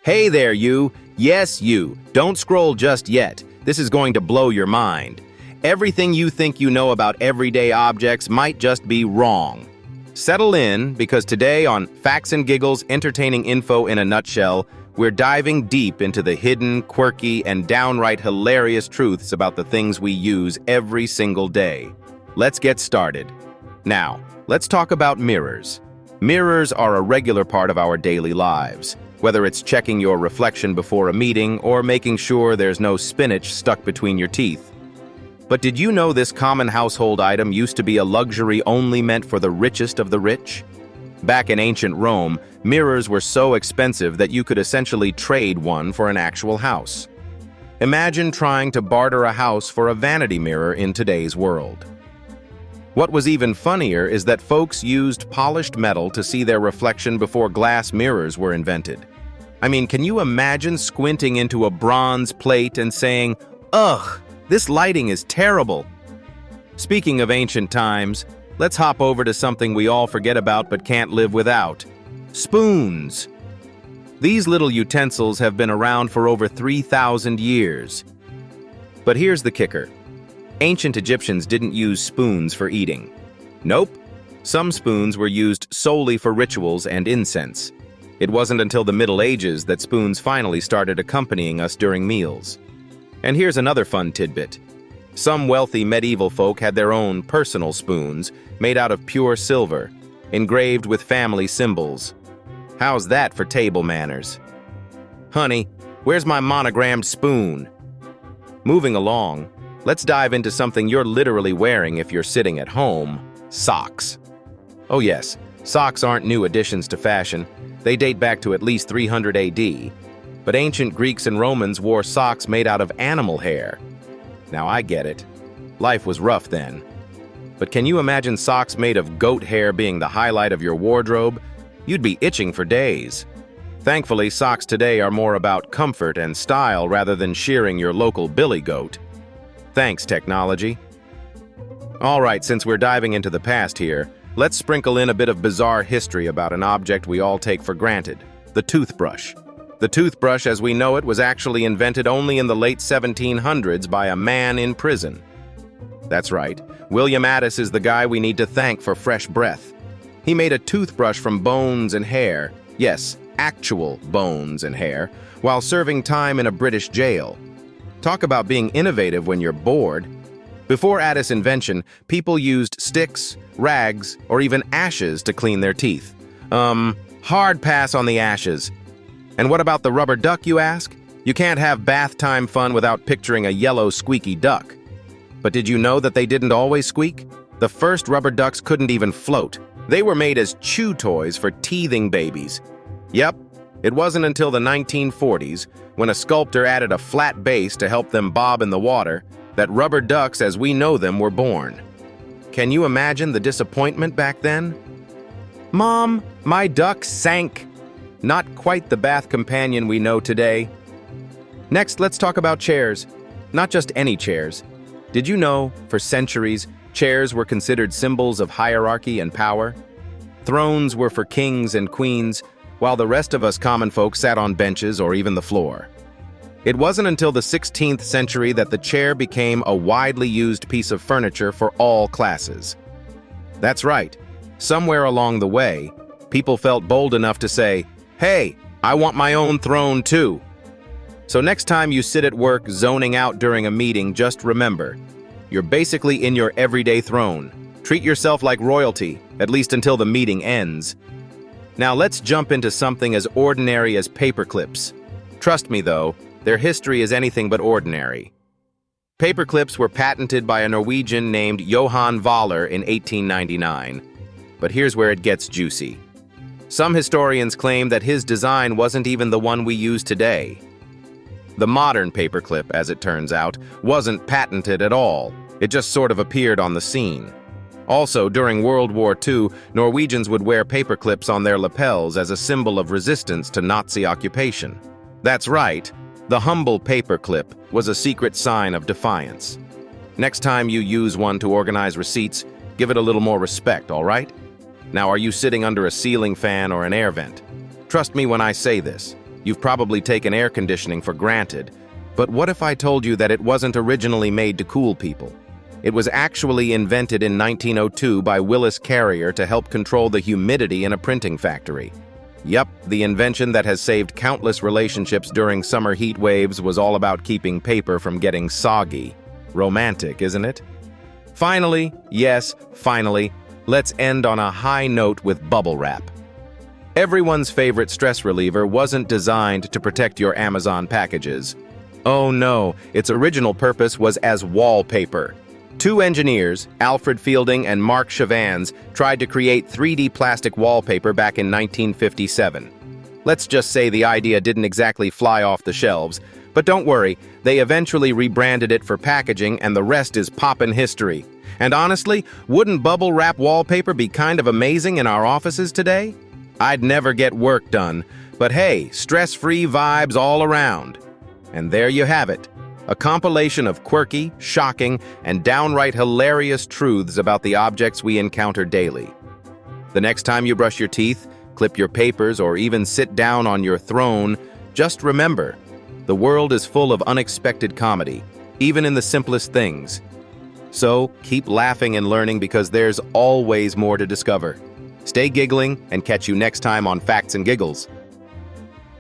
Hey there, you. Yes, you. Don't scroll just yet. This is going to blow your mind. Everything you think you know about everyday objects might just be wrong. Settle in, because today on Facts and Giggles Entertaining Info in a Nutshell, we're diving deep into the hidden, quirky, and downright hilarious truths about the things we use every single day. Let's get started. Now, let's talk about mirrors. Mirrors are a regular part of our daily lives, whether it's checking your reflection before a meeting or making sure there's no spinach stuck between your teeth. But did you know this common household item used to be a luxury only meant for the richest of the rich? Back in ancient Rome, mirrors were so expensive that you could essentially trade one for an actual house. Imagine trying to barter a house for a vanity mirror in today's world. What was even funnier is that folks used polished metal to see their reflection before glass mirrors were invented. I mean, can you imagine squinting into a bronze plate and saying, "Ugh, this lighting is terrible"? Speaking of ancient times, let's hop over to something we all forget about but can't live without: spoons. These little utensils have been around for over 3,000 years. But here's the kicker. Ancient Egyptians didn't use spoons for eating. Nope. Some spoons were used solely for rituals and incense. It wasn't until the Middle Ages that spoons finally started accompanying us during meals. And here's another fun tidbit. Some wealthy medieval folk had their own personal spoons made out of pure silver, engraved with family symbols. How's that for table manners? Honey, where's my monogrammed spoon? Moving along, let's dive into something you're literally wearing if you're sitting at home: socks. Oh yes, socks aren't new additions to fashion. They date back to at least 300 AD. But ancient Greeks and Romans wore socks made out of animal hair. Now I get it. Life was rough then. But can you imagine socks made of goat hair being the highlight of your wardrobe? You'd be itching for days. Thankfully, socks today are more about comfort and style rather than shearing your local billy goat. Thanks, technology. All right, since we're diving into the past here, let's sprinkle in a bit of bizarre history about an object we all take for granted: the toothbrush. The toothbrush as we know it was actually invented only in the late 1700s by a man in prison. That's right, William Addis is the guy we need to thank for fresh breath. He made a toothbrush from bones and hair, yes, actual bones and hair, while serving time in a British jail. Talk about being innovative when you're bored. Before Addis' invention, people used sticks, rags, or even ashes to clean their teeth. Hard pass on the ashes. And what about the rubber duck, you ask? You can't have bath time fun without picturing a yellow squeaky duck. But did you know that they didn't always squeak? The first rubber ducks couldn't even float. They were made as chew toys for teething babies. Yep, it wasn't until the 1940s, when a sculptor added a flat base to help them bob in the water, that rubber ducks as we know them were born. Can you imagine the disappointment back then? Mom, my duck sank. Not quite the bath companion we know today. Next, let's talk about chairs. Not just any chairs. Did you know, for centuries, chairs were considered symbols of hierarchy and power? Thrones were for kings and queens, while the rest of us common folk sat on benches or even the floor. It wasn't until the 16th century that the chair became a widely used piece of furniture for all classes. That's right. Somewhere along the way, people felt bold enough to say, "Hey, I want my own throne too." So next time you sit at work zoning out during a meeting, just remember, you're basically in your everyday throne. Treat yourself like royalty, at least until the meeting ends. Now let's jump into something as ordinary as paper clips. Trust me though, their history is anything but ordinary. Paper clips were patented by a Norwegian named Johan Voller in 1899. But here's where it gets juicy. Some historians claim that his design wasn't even the one we use today. The modern paperclip, as it turns out, wasn't patented at all. It just sort of appeared on the scene. Also, during World War II, Norwegians would wear paperclips on their lapels as a symbol of resistance to Nazi occupation. That's right, the humble paperclip was a secret sign of defiance. Next time you use one to organize receipts, give it a little more respect, all right? Now, are you sitting under a ceiling fan or an air vent? Trust me when I say this. You've probably taken air conditioning for granted. But what if I told you that it wasn't originally made to cool people? It was actually invented in 1902 by Willis Carrier to help control the humidity in a printing factory. Yup, the invention that has saved countless relationships during summer heat waves was all about keeping paper from getting soggy. Romantic, isn't it? Finally, yes, finally, let's end on a high note with bubble wrap. Everyone's favorite stress reliever wasn't designed to protect your Amazon packages. Oh no, its original purpose was as wallpaper. Two engineers, Alfred Fielding and Mark Chavans, tried to create 3D plastic wallpaper back in 1957. Let's just say the idea didn't exactly fly off the shelves, but don't worry, they eventually rebranded it for packaging and the rest is poppin' history. And honestly, wouldn't bubble wrap wallpaper be kind of amazing in our offices today? I'd never get work done, but hey, stress-free vibes all around. And there you have it, a compilation of quirky, shocking, and downright hilarious truths about the objects we encounter daily. The next time you brush your teeth, clip your papers, or even sit down on your throne, just remember, the world is full of unexpected comedy, even in the simplest things. So, keep laughing and learning because there's always more to discover. Stay giggling and catch you next time on Facts and Giggles.